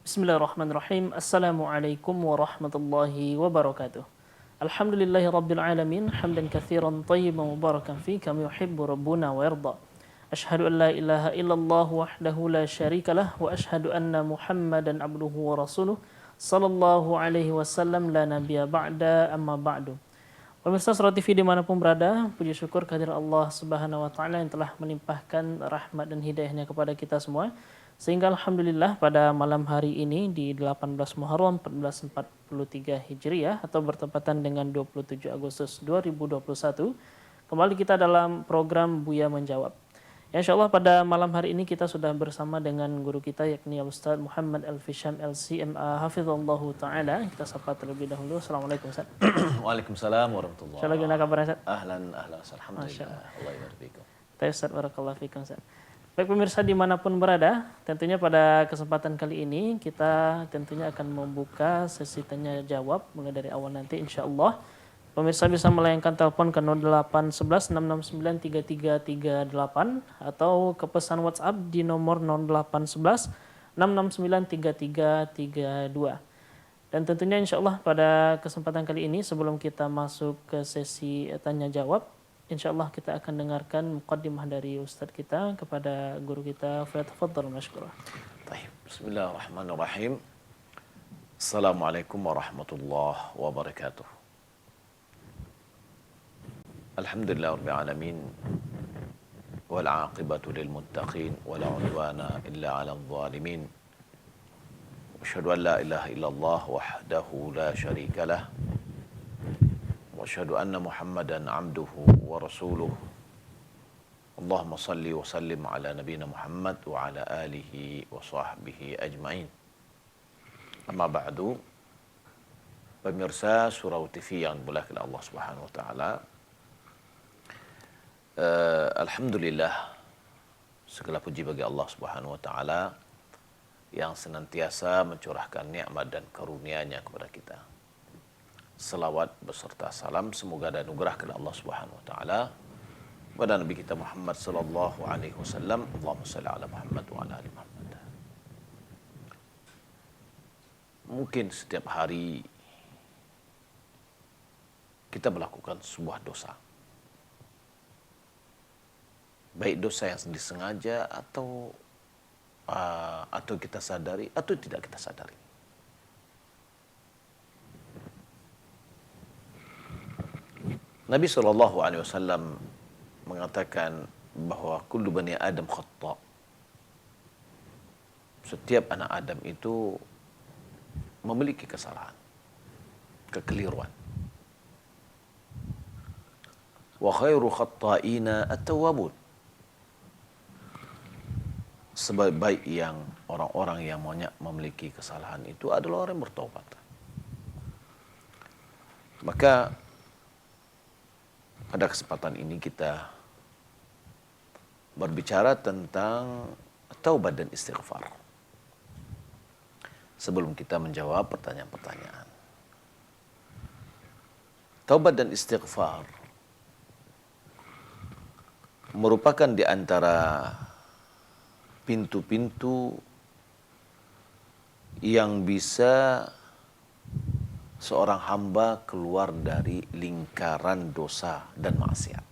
Bismillahirrahmanirrahim. Assalamualaikum warahmatullahi wabarakatuh. Alhamdulillahi rabbil alamin, hamdan katsiran tayyiban mubarakan fi kama yuhibbu rabbuna wa yarda. Ashhadu an la ilaha illallah wahdahu la syarika lah wa ashhadu anna Muhammadan abduhu wa rasuluh sallallahu alaihi wasallam la nabiyya ba'da amma ba'du. Pemirsa Surah TV dimanapun berada, puji syukur kehadirat Allah Subhanahu wa Ta'ala yang telah melimpahkan rahmat dan hidayahnya kepada kita semua. Sehingga Alhamdulillah pada malam hari ini di 18 Muharram 1443 Hijriah atau bertepatan dengan 27 Agustus 2021, kembali kita dalam program Buya Menjawab. Ya, insyaAllah pada malam hari ini kita sudah bersama dengan guru kita yakni Ustaz Muhammad Al-Fisham LCMA Hafizallahu Ta'ala. Kita sapa terlebih dahulu. Assalamualaikum Ustaz. Waalaikumsalam warahmatullahi Insya Allah gimana kabarnya Ustaz? Ahlan, alhamdulillah. Allah yabarfikum. Baik Ustaz, barakallahu fikum Ustaz. Baik pemirsa dimanapun berada, tentunya pada kesempatan kali ini kita tentunya akan membuka sesi tanya jawab mulai dari awal nanti insya Allah. Pemirsa bisa melayangkan telepon ke 0811 669 3338 atau ke pesan WhatsApp di nomor 0811 669 3332. Dan tentunya insya Allah pada kesempatan kali ini sebelum kita masuk ke sesi tanya jawab, insya Allah kita akan dengarkan muqaddimah dari Ustadz kita kepada guru kita. Fatafadhal mashkurah. Baik, bismillahirrahmanirrahim. Assalamualaikum warahmatullahi wabarakatuh. Alhamdulillah rabbil alamin. Wal 'aqibatu lil muttaqin wa la 'udwana illa 'alal zalimin. Asyhadu an la ilaha illallah wahdahu la syarika lah. Asyhadu anna Muhammadan abduhu wa rasuluh. Allahumma salli wa sallim ala nabiyina Muhammad wa ala alihi wa sahbihi ajma'in. Amma ba'du. Pemirsa Surah TV yang dimuliakan Allah Subhanahu wa taala. Alhamdulillah, segala puji bagi Allah Subhanahu wa taala yang senantiasa mencurahkan nikmat dan karunia-Nya kepada kita. Salawat beserta salam semoga dan anugerah kepada Allah Subhanahu wa taala kepada Nabi kita Muhammad sallallahu alaihi wasallam. Allahumma shalli ala Muhammad wa ala ali Muhammad. Mungkin setiap hari kita melakukan sebuah dosa. Baik dosa yang disengaja atau kita sadari atau tidak kita sadari. Nabi SAW mengatakan bahwa kullu bani Adam khata'. Setiap anak Adam itu memiliki kesalahan, kekeliruan. Wa khairu khatta'ina at-tawwabun. Sebaik-baik yang orang-orang yang memiliki kesalahan itu adalah orang yang bertobat. Maka pada kesempatan ini kita berbicara tentang taubat dan istighfar. Sebelum kita menjawab pertanyaan-pertanyaan. Taubat dan istighfar merupakan di antara pintu-pintu yang bisa seorang hamba keluar dari lingkaran dosa dan maksiat.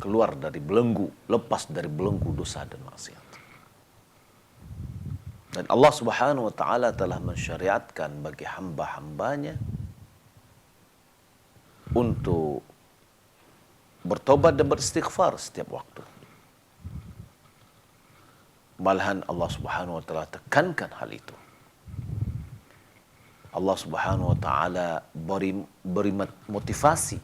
Keluar dari belenggu, lepas dari belenggu dosa dan maksiat. Dan Allah Subhanahu wa taala telah mensyariatkan bagi hamba-hambanya untuk bertobat dan beristighfar setiap waktu. Malahan Allah Subhanahu wa taala tekankan hal itu. Allah Subhanahu wa taala beri motivasi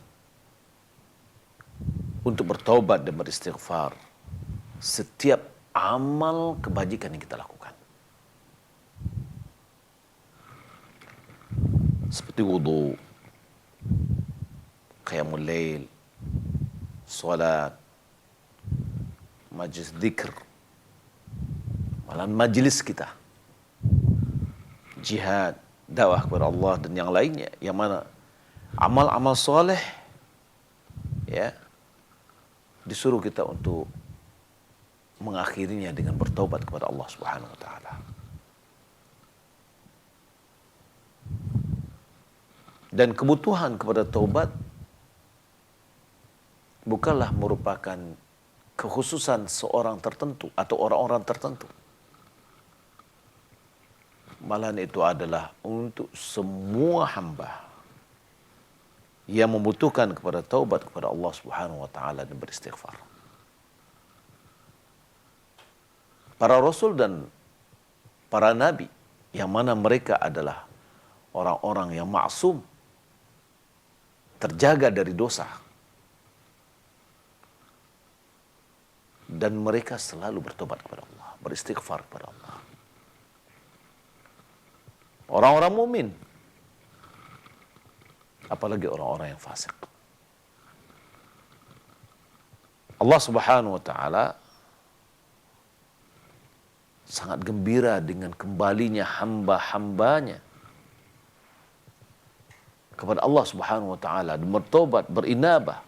untuk bertobat dan beristighfar setiap amal kebajikan yang kita lakukan. Seperti wudu, qiyamul lail, salat, majlis dzikir, malam majlis kita, jihad, dakwah kepada Allah dan yang lainnya, yang mana amal-amal soleh ya disuruh kita untuk mengakhirinya dengan bertobat kepada Allah Subhanahu wa taala. Dan kebutuhan kepada taubat bukanlah merupakan kekhususan seorang tertentu atau orang-orang tertentu. Malahan itu adalah untuk semua hamba yang membutuhkan kepada taubat kepada Allah Subhanahu wa taala dan beristighfar. Para rasul dan para nabi yang mana mereka adalah orang-orang yang maksum, terjaga dari dosa, dan mereka selalu bertobat kepada Allah, beristighfar kepada Allah. Orang-orang mukmin, apalagi orang-orang yang fasik. Allah Subhanahu wa taala sangat gembira dengan kembalinya hamba-hambanya kepada Allah Subhanahu wa taala dan bertobat, berinabah,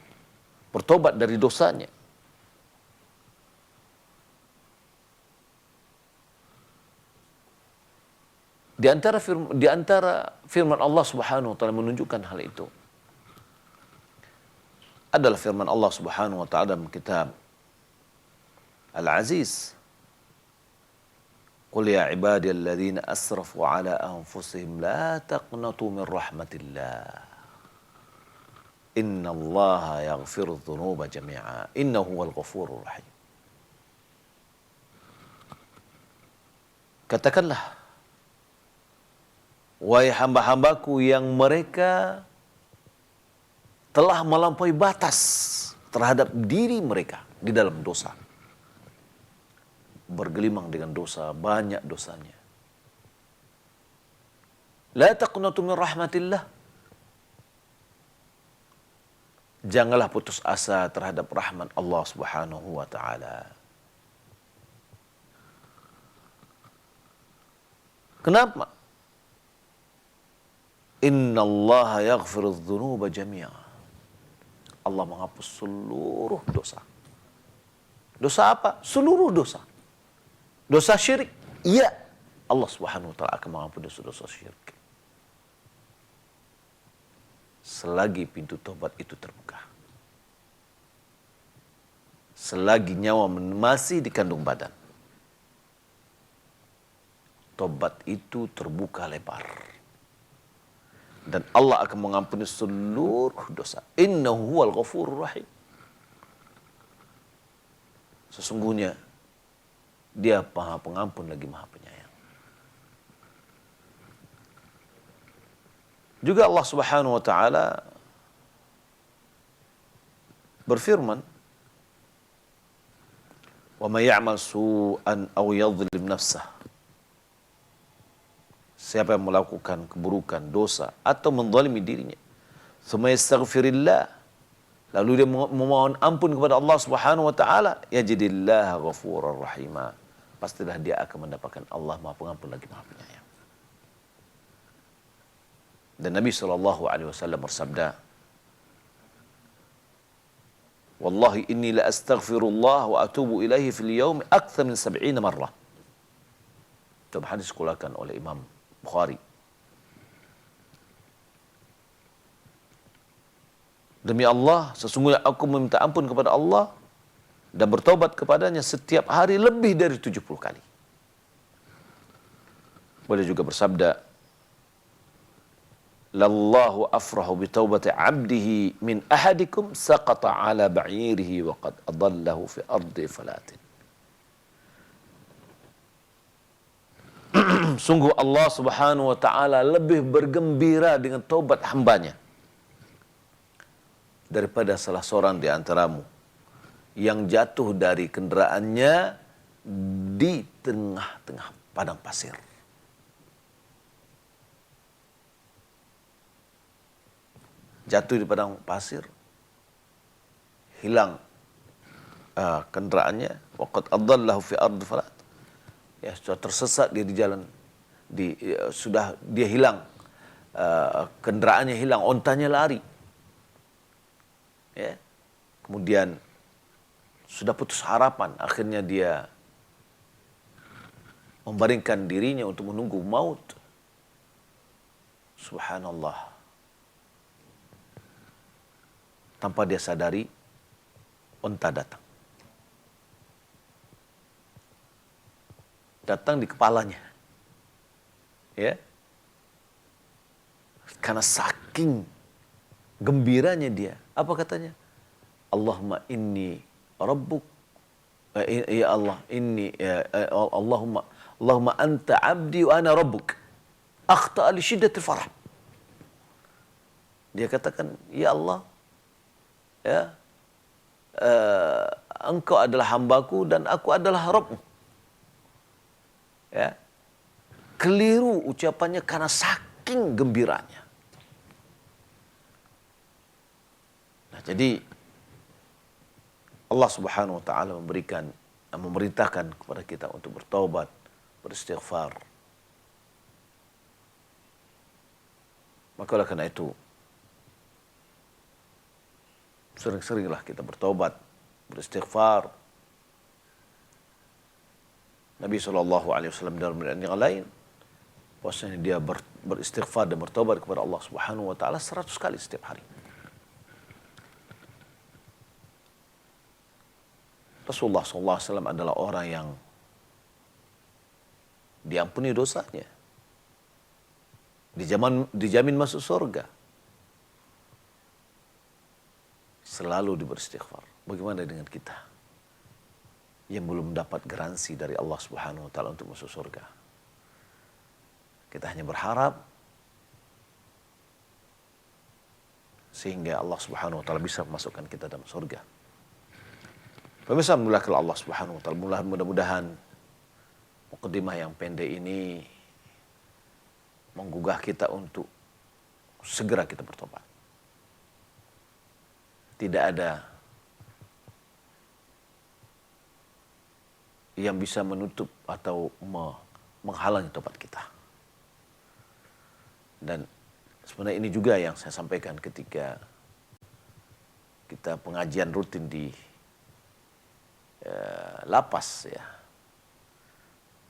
bertobat dari dosanya. Di antara firman Allah Subhanahu wa taala menunjukkan hal itu adalah firman Allah Subhanahu wa taala dalam kitab Al-Aziz. Qul ya ibadiyalladzina asrafu ala anfusihim la taqnatu min rahmatillah. Innallaha yaghfiru dzunuba jami'a innahu huwal ghafurur rahim. Katakanlah, wahai hamba-hambaku yang mereka telah melampaui batas terhadap diri mereka di dalam dosa. Bergelimang dengan dosa, banyak dosanya. La taqnatu min rahmatillah. Janganlah putus asa terhadap rahmat Allah Subhanahu wa taala. Kenapa? Innallaha yaghfiru dzunuba jami'a. Allah menghapus seluruh dosa. Dosa apa? Seluruh dosa. Dosa syirik? Iya. Allah Subhanahu wa taala akan mengampuni dosa-dosa syirik. Selagi pintu tobat itu terbuka. Selagi nyawa masih di kandung badan. Tobat itu terbuka lebar. Dan Allah akan mengampuni seluruh dosa. Innahu huwal ghafurur rahim. Sesungguhnya Dia Maha Pengampun lagi Maha Penyayang. Juga Allah Subhanahu wa taala berfirman, "Wa may ya'mal su'an aw yadhlim nafsah." Siapa yang melakukan keburukan, dosa, atau menzalimi dirinya, tsumma yastaghfirillah, lalu dia memohon ampun kepada Allah Subhanahu wa taala, yajidillah ghafurur rahima. Pastilah dia akan mendapatkan Allah Maha Pengampun lagi Maha Penyayang. Dan Nabi sallallahu alaihi wasallam bersabda, "Wallahi inni la astaghfirullah wa atubu ilaihi fil yaumi akthar min 70 marrah." Itu hadis dikeluarkan oleh Imam Bukhari. Demi Allah, sesungguhnya aku meminta ampun kepada Allah dan bertobat kepadanya setiap hari lebih dari 70 kali. Boleh juga bersabda, "Lallahu afrahu bi taubati 'abdihi min ahadikum saqata 'ala ba'irihi wa qad adallahu fi ardi falatin." Sungguh Allah Subhanahu wa taala lebih bergembira dengan taubat hambanya daripada salah seorang di antaramu yang jatuh dari kendaraannya di tengah-tengah padang pasir. Jatuh di padang pasir, hilang kendaraannya, waqad adallahu fi ardi falat. Ya, sudah tersesat dia di jalan, sudah dia hilang, kendaraannya hilang, ontanya lari. Ya. Kemudian sudah putus harapan, akhirnya dia membaringkan dirinya untuk menunggu maut. Subhanallah. tanpa dia sadari, unta datang. Datang di kepalanya. Ya. Karena saking gembiranya dia. Apa katanya? Allahumma inni rabbuk. Ya Allah, Allahumma anta abdi wa ana rabbuk. Akhta'a li syiddatil farah. Dia katakan, ya Allah, ya, engkau adalah hambaku dan aku adalah Rabbmu. Ya. Keliru ucapannya karena saking gembiranya. Nah, jadi Allah Subhanahu wa taala memerintahkan kepada kita untuk bertaubat, beristighfar. Maka oleh karena itu sering-seringlah kita bertaubat, beristighfar. Nabi SAW dalam riwayat yang lain, bahwasanya dia beristighfar dan bertaubat kepada Allah Subhanahu wa taala 100 kali setiap hari. Rasulullah SAW adalah orang yang diampuni dosanya, dijamin masuk surga, selalu beristighfar. Bagaimana dengan kita yang belum dapat garansi dari Allah Subhanahu wa taala untuk masuk surga? Kita hanya berharap sehingga Allah Subhanahu wa taala bisa memasukkan kita dalam surga. Pemirsa, mulailah Allah Subhanahu wa taala, mudah-mudahan mukadimah yang pendek ini menggugah kita untuk segera kita bertobat. Tidak ada yang bisa menutup atau menghalangi tobat kita. Dan sebenarnya ini juga yang saya sampaikan ketika kita pengajian rutin di lapas, ya,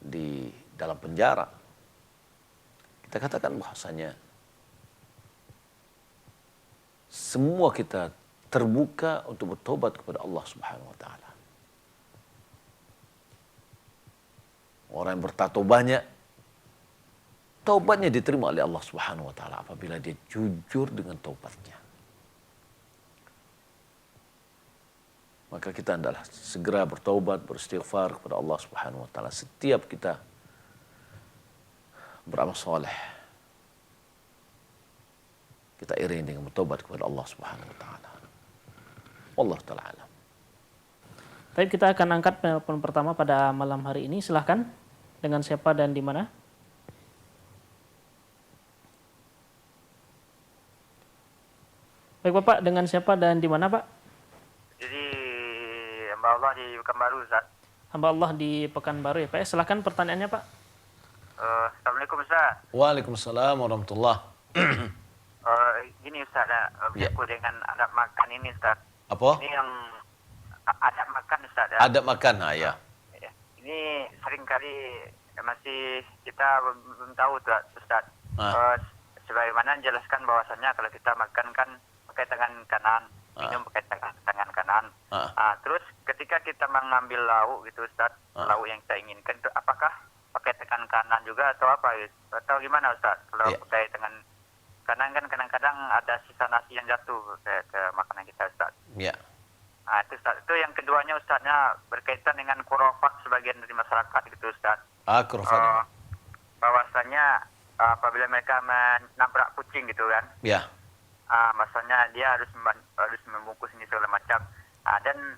di dalam penjara. Kita katakan bahasanya semua kita terbuka untuk bertobat kepada Allah Subhanahu wa taala. Orang yang bertato banyak, taubatnya diterima oleh Allah Subhanahu wa taala apabila dia jujur dengan taubatnya. Maka kita adalah segera bertaubat, beristighfar kepada Allah Subhanahu wa taala setiap kita beramal soleh. Kita iringi dengan bertaubat kepada Allah Subhanahu wa taala. Wallahu taala alam. Baik, kita akan angkat penelpon pertama pada malam hari ini. Silahkan, dengan siapa dan di mana? Baik Bapak, dengan siapa dan di mana Pak? Jadi hamba Allah di Pekanbaru, Ustaz. Hamba Allah di Pekanbaru ya Pak. Silahkan pertanyaannya Pak. Assalamualaikum Ustaz. Waalaikumsalam warahmatullahi. Gini Ustaz, berlaku dengan adab makan ini Ustaz. Apa? Ini yang adab makan Ustaz. Ya. Adab makan, ya. Ya. Ini seringkali masih kita belum tahu Ustaz. Sebagaimana menjelaskan bahwasannya kalau kita makan kan pakai tangan kanan, minum pakai tangan kanan. Terus ketika kita mengambil lauk gitu Ustaz, lauk yang kita inginkan itu apakah pakai tangan kanan juga atau apa gitu? Atau gimana Ustaz? Kalau pakai tangan kanan kan kadang-kadang ada sisa nasi yang jatuh ke makanan kita Ustaz. Ya. Itu Ustaz. Itu yang keduanya Ustaznya berkaitan dengan khurafat sebagian dari masyarakat gitu Ustaz. Khurafat. Bahwasanya apabila mereka menabrak kucing gitu kan. Ya. Maksudnya dia harus membungkus ini segala macam. Dan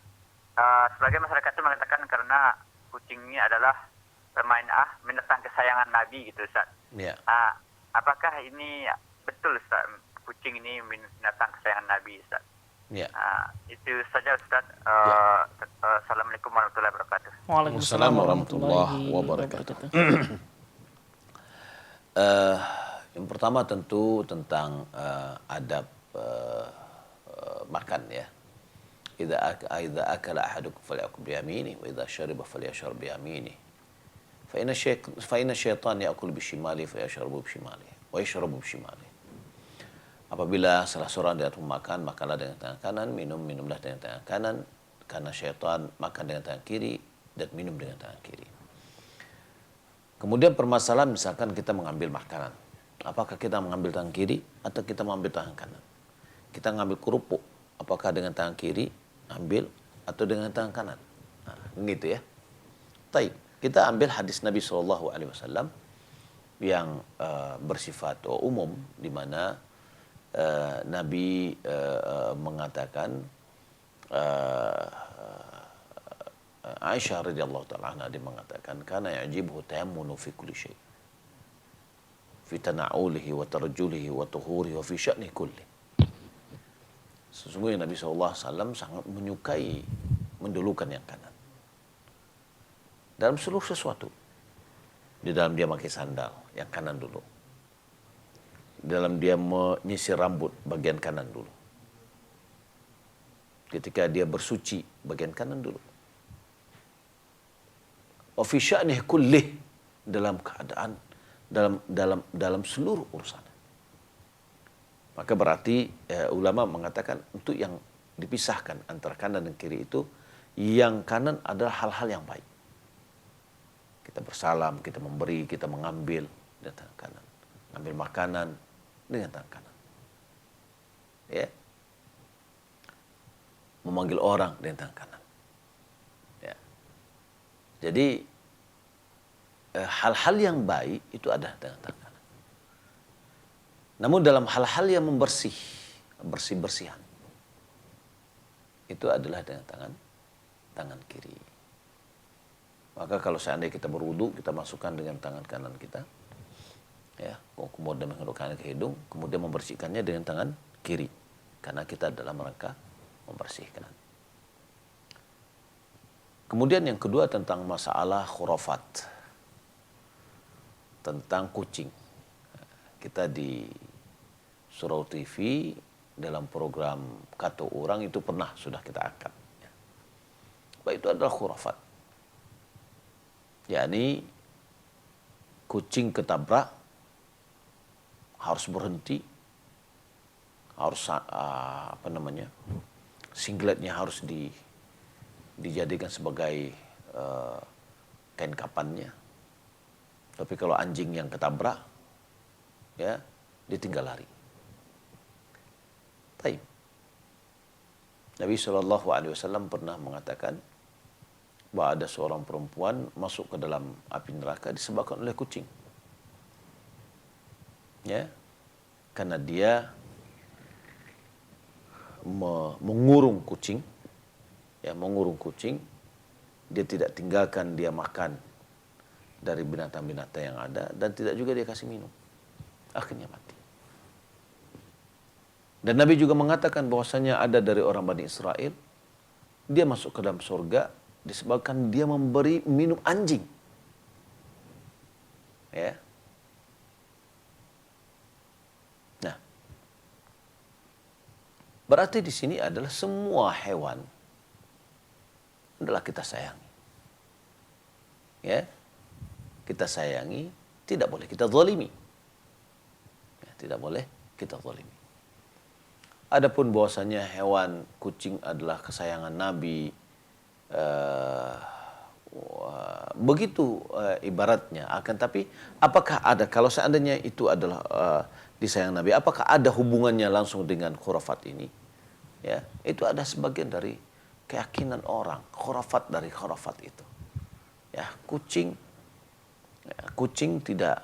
sebagai masyarakat itu mengatakan karena kucing ini adalah menentang kesayangan Nabi gitu Ustaz. Ya. Apakah ini betul Ustaz, kucing ini menentang kesayangan Nabi Ustaz? Ya. Itu saja Ustaz. Assalamualaikum warahmatullahi wabarakatuh. Waalaikumsalam warahmatullahi wabarakatuh. Yang pertama tentu tentang adab makan, ya. Idza akala ahadukum falyakul bi yaminihi wa idza shariba falyashrab bi yaminihi. Fa inna syaitan ya'kul bi shimalihi fa yashrabu bi shimalihi wa yashrabu bi shimalihi. Apabila salah seorang di antara makan, makanlah dengan tangan kanan, minumlah dengan tangan kanan, karena syaitan makan dengan tangan kiri dan minum dengan tangan kiri. Kemudian permasalahan misalkan kita mengambil makanan. Apakah kita mengambil tangan kiri atau kita mengambil tangan kanan? Kita mengambil kerupuk, apakah dengan tangan kiri ambil atau dengan tangan kanan? Nah, gitu ya. Taib. Kita ambil hadis Nabi SAW yang bersifat umum, di mana Nabi mengatakan, Aisyah radhiyallahu taala anha dia mengatakan, kana ya'jibuhu tayammunu fi kulli syai, fi tana'ulihi wa tarjulihi wa tuhurihi wa fi sya'ni kulli. Sesungguhnya Nabi SAW sangat menyukai mendulukan yang kanan dalam seluruh sesuatu. Di dalam dia pakai sandal, yang kanan dulu. Di dalam dia menyisir rambut, bagian kanan dulu. Ketika dia bersuci, bagian kanan dulu. Wa fi sya'nih kullih, dalam keadaan dalam seluruh urusan. Maka berarti ulama mengatakan untuk yang dipisahkan antara kanan dan kiri itu, yang kanan adalah hal-hal yang baik. Kita bersalam, kita memberi, kita mengambil dengan tangan kanan. Ambil makanan dengan tangan kanan. Ya. Memanggil orang dengan tangan kanan. Ya. Jadi hal-hal yang baik itu ada dengan tangan kanan. Namun dalam hal-hal yang bersih-bersihan, itu adalah dengan tangan kiri. Maka kalau seandainya kita berwudu, kita masukkan dengan tangan kanan kita, ya, kemudian menghidupkan ke hidung, kemudian membersihkannya dengan tangan kiri, karena kita dalam rangka membersihkan. Kemudian yang kedua tentang masalah khurafat, tentang kucing. Kita di Surau TV dalam program Kata Orang itu pernah sudah kita angkat. Bahwa itu adalah khurafat. Yakni kucing ketabrak harus berhenti, harus singletnya harus dijadikan sebagai kain kapannya. Tapi kalau anjing yang ketabrak, ya, dia tinggal lari. Taib. Nabi SAW pernah mengatakan bahwa ada seorang perempuan masuk ke dalam api neraka disebabkan oleh kucing. Ya, karena dia mengurung kucing, ya, mengurung kucing, dia tidak tinggalkan dia makan dari binatang-binatang yang ada, dan tidak juga dia kasih minum. Akhirnya mati. Dan Nabi juga mengatakan bahwasanya ada dari orang Bani Israel, dia masuk ke dalam surga disebabkan dia memberi minum anjing. Ya. Nah, berarti di sini adalah semua hewan adalah kita sayangi. Ya. Kita sayangi, tidak boleh kita zalimi. Ya, tidak boleh kita zalimi. Adapun bahwasanya hewan kucing adalah kesayangan Nabi, begitu ibaratnya. Akan tapi apakah ada, kalau seandainya itu adalah disayang Nabi, apakah ada hubungannya langsung dengan khurafat ini? Ya, itu ada sebagian dari keyakinan orang, khurafat dari khurafat itu. Ya, kucing tidak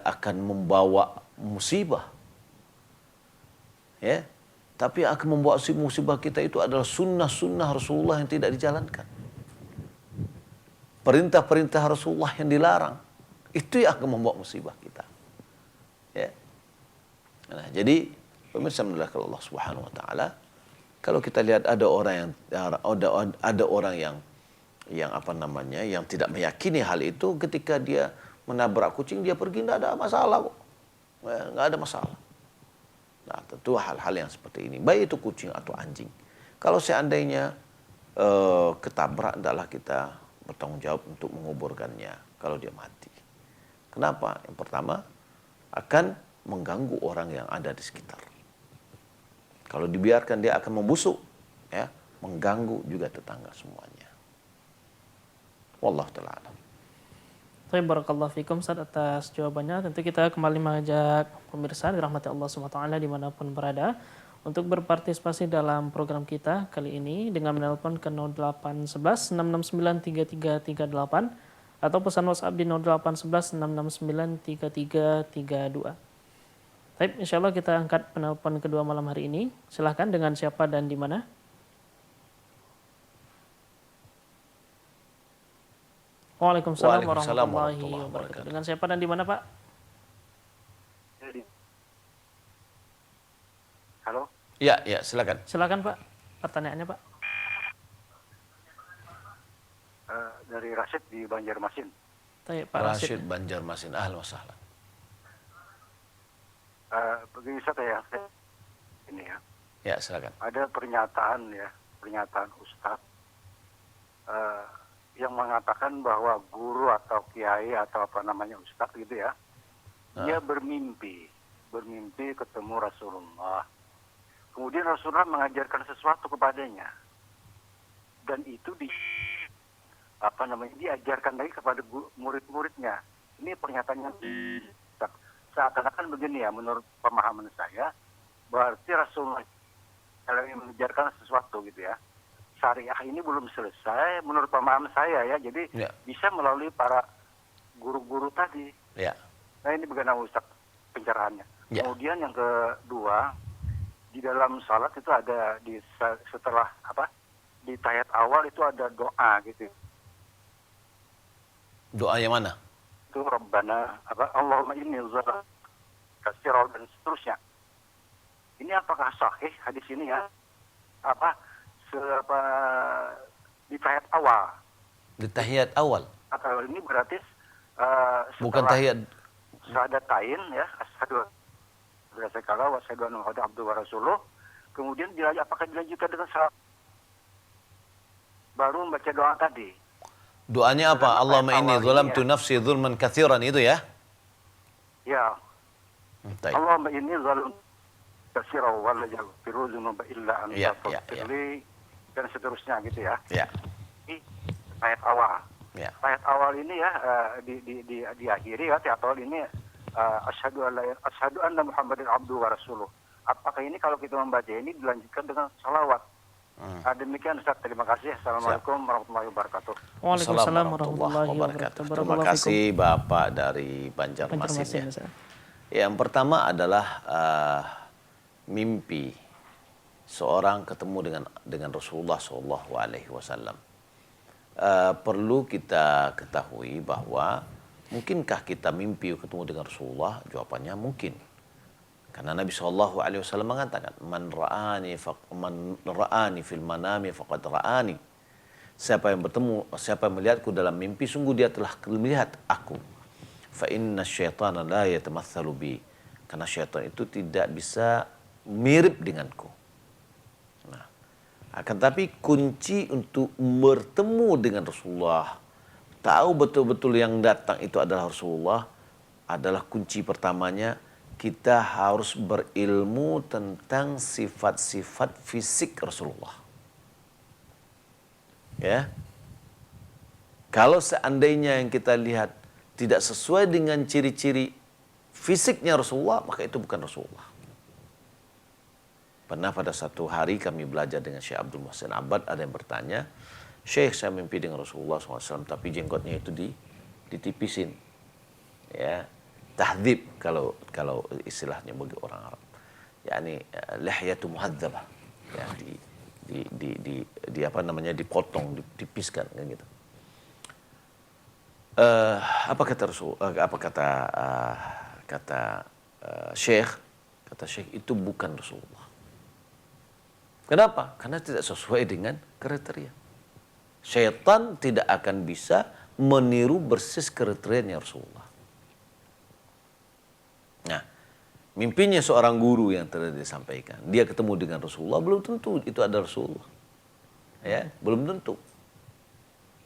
akan membawa musibah. Ya, tapi akan membawa musibah kita itu adalah sunnah-sunnah Rasulullah yang tidak dijalankan. Perintah-perintah Rasulullah yang dilarang, itu yang akan membawa musibah kita. Ya. Nah, jadi pemirsa mendahului Allah Subhanahu wa taala, kalau kita lihat ada orang yang tidak meyakini hal itu, ketika dia menabrak kucing, dia pergi, tidak ada masalah kok. Nggak ada masalah. Nah, tentu hal-hal yang seperti ini, baik itu kucing atau anjing, kalau seandainya ketabrak, hendaklah kita bertanggung jawab untuk menguburkannya kalau dia mati. Kenapa? Yang pertama, akan mengganggu orang yang ada di sekitar. Kalau dibiarkan dia akan membusuk, ya, mengganggu juga tetangga semuanya. Wallahu ta'ala alam. Baik, barakallahu fikum Ustaz atas jawabannya. Tentu kita kembali mengajak pemirsa dirahmati Allah SWT dimanapun berada untuk berpartisipasi dalam program kita kali ini dengan menelpon ke 0811 669 3338 atau pesan WhatsApp di 0811 669 3332. Baik, insya Allah kita angkat penelpon kedua malam hari ini. Silahkan, dengan siapa dan di mana? Waalaikumsalam warahmatullahi wabarakatuh. Dengan siapa dan di mana, Pak? Halo? Ya, silakan. Silakan, Pak. Pertanyaannya, Pak. Dari Rashid di Banjarmasin. Baik, Pak Rashid Rashid. Banjarmasin, ahlan wa sahlan. Begini Ustaz ya, ini ya. Ya, silakan. Ada pernyataan Ustaz yang mengatakan bahwa guru atau kiai atau apa namanya Ustaz gitu ya, dia bermimpi ketemu Rasulullah. Kemudian Rasulullah mengajarkan sesuatu kepadanya, dan itu diajarkan lagi kepada murid-muridnya. Ini pernyataannya seakan-akan begini ya, menurut pemahaman saya, berarti Rasulullah yang mengajarkan sesuatu gitu ya. Syariah ini belum selesai menurut pemahaman saya ya, jadi bisa melalui para guru-guru tadi. Ya. Nah ini bagaimana Ustaz pencerahannya. Ya. Kemudian yang kedua, di dalam salat itu ada setelah di tahiyat awal itu ada doa gitu. Doa yang mana? Itu Rabbana Allahumma inni zalam katsiran dan seterusnya. Ini apakah sahih hadis ini ya? Di tahiyat awal. Di tahiyat awal. Atau ini berarti Bukan tahiyat syahadatain ya, asyhadu wa asyhadu anna Muhammadan abduhu wa rasuluh. Kemudian apakah dilanjutkan dengan salat baru membaca doa tadi? Doanya apa? Allahumma inni zalamtu nafsi zulman katsiran, itu ya? Ya. Baik. Allahumma inni zalamtu katsiran wa la yaghfiru dzunuba illa anta faghfirli dan seterusnya gitu ya. Ya. Ini ayat awal. Ya. Ayat awal ini ya diakhiri ya, ayat awal ini asyhadu anna Muhammadan abduhu wa rasuluh. Apakah ini kalau kita membaca ini dilanjutkan dengan salawat? Demikian Ustaz, terima kasih. Assalamualaikum warahmatullahi wabarakatuh. Waalaikumsalam warahmatullahi wabarakatuh. Terima kasih Bapak dari Banjarmasin. Ya. Yang pertama adalah mimpi seorang ketemu dengan Rasulullah Shallallahu Alaihi Wasallam. Perlu kita ketahui bahwa mungkinkah kita mimpi ketemu dengan Rasulullah? Jawabannya mungkin. Karena Nabi Shallallahu Alaihi Wasallam mengatakan, man ra'ani fil manami faqad ra'ani. Siapa yang melihatku dalam mimpi, sungguh dia telah melihat aku. Fa inna syaitana la yatamatsalu bi. Karena syaitan itu tidak bisa mirip denganku. Nah, akan tapi kunci untuk bertemu dengan Rasulullah, tahu betul-betul yang datang itu adalah Rasulullah, adalah kunci pertamanya. Kita harus berilmu tentang sifat-sifat fisik Rasulullah. Ya. Kalau seandainya yang kita lihat tidak sesuai dengan ciri-ciri fisiknya Rasulullah, maka itu bukan Rasulullah. Pernah pada satu hari kami belajar dengan Syekh Abdul Muhsin Abbad, ada yang bertanya, Syekh, saya mimpi dengan Rasulullah SAW, tapi jenggotnya itu ditipisin. Ya. Tahdib kalau istilahnya bagi orang Arab, yakni lihyatu muhadzabah, ya, di apa namanya, dipotong, ditipiskan kan gitu. Apa kata Rasul? Apa kata Syekh? Kata Syekh, itu bukan Rasulullah. Kenapa? Karena tidak sesuai dengan kriteria. Syaitan tidak akan bisa meniru persis kriterianya Rasulullah. Nah, mimpinya seorang guru yang tadi disampaikan, dia ketemu dengan Rasulullah, belum tentu itu adalah Rasulullah. Ya, belum tentu.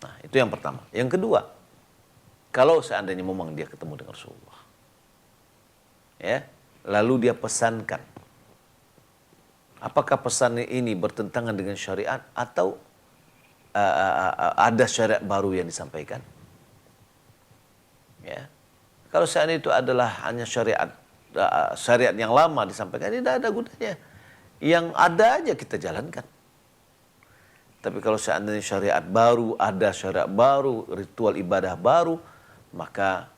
Nah, itu yang pertama. Yang kedua, kalau seandainya memang dia ketemu dengan Rasulullah, ya, lalu dia pesankan. Apakah pesan ini bertentangan dengan syariat atau ada syariat baru yang disampaikan? Ya. Kalau seandainya itu adalah hanya syariat yang lama disampaikan, ini tidak ada gunanya. Yang ada aja kita jalankan. Tapi kalau seandainya syariat baru, ada syariat baru, ritual ibadah baru, maka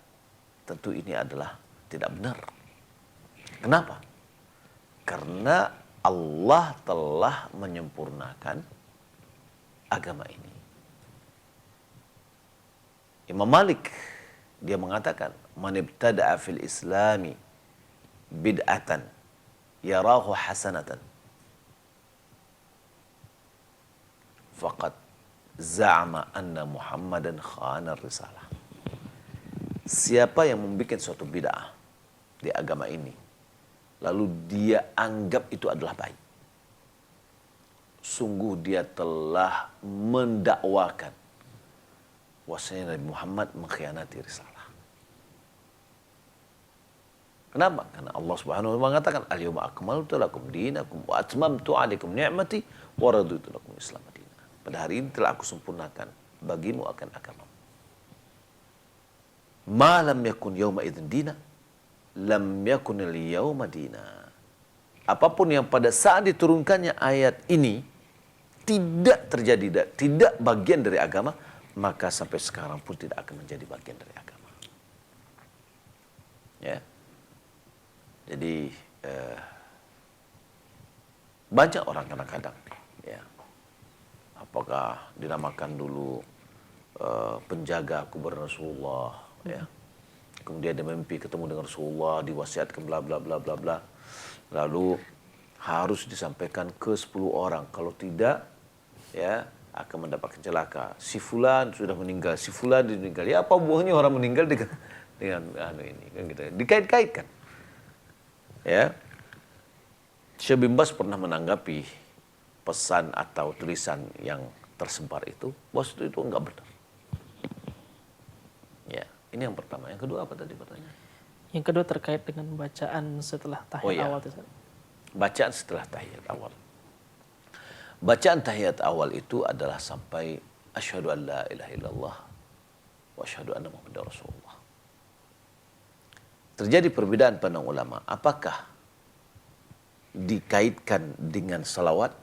tentu ini adalah tidak benar. Kenapa? Karena Allah telah menyempurnakan agama ini. Imam Malik dia mengatakan, "Man ibtada'a fil Islami bid'atan yarahu hasanatan faqad za'ama anna Muhammadan khana risalah." Siapa yang membuat suatu bid'ah di agama ini, lalu dia anggap itu adalah baik, sungguh dia telah mendakwakan bahwasanya Nabi Muhammad mengkhianati risalah. Kenapa? Karena Allah Subhanahu wa taala mengatakan, "Al-yawma akmaltu lakum dinakum wa atmamtu 'alaikum ni'mati wa raditu lakum Islam madina." Pada hari ini telah aku sempurnakan bagimu akan agamamu. Ma lam yakun yawma idzin dina, lam yakun al-yawma dina. Apapun yang pada saat diturunkannya ayat ini tidak terjadi, tidak bagian dari agama, maka sampai sekarang pun tidak akan menjadi bagian dari agama. Ya. Jadi banyak orang kadang-kadang, ya, apakah dinamakan dulu penjaga kuburan Rasulullah, ya, kemudian dia mimpi ketemu dengan Rasulullah, diwasiatkan bla bla bla bla bla, lalu harus disampaikan ke 10 orang, kalau tidak, ya, akan mendapatkan celaka. Si fulan sudah meninggal, si fulan meninggal. Ya, apa buahnya orang meninggal dengan ini, kan gitu. Dikait-kaitkan. Ya. Syekh bin Baz pernah menanggapi pesan atau tulisan yang tersebar itu, bahwa itu enggak benar. Ya, ini yang pertama. Yang kedua apa tadi pertanyaan? Yang kedua terkait dengan bacaan setelah tahiyat awal. Bacaan setelah tahiyat awal. Bacaan tahiyat awal itu adalah sampai asyhadu an la ilaha illallah wa asyhadu anna muhammadar rasulullah. Terjadi perbedaan pandang ulama, apakah dikaitkan dengan salawat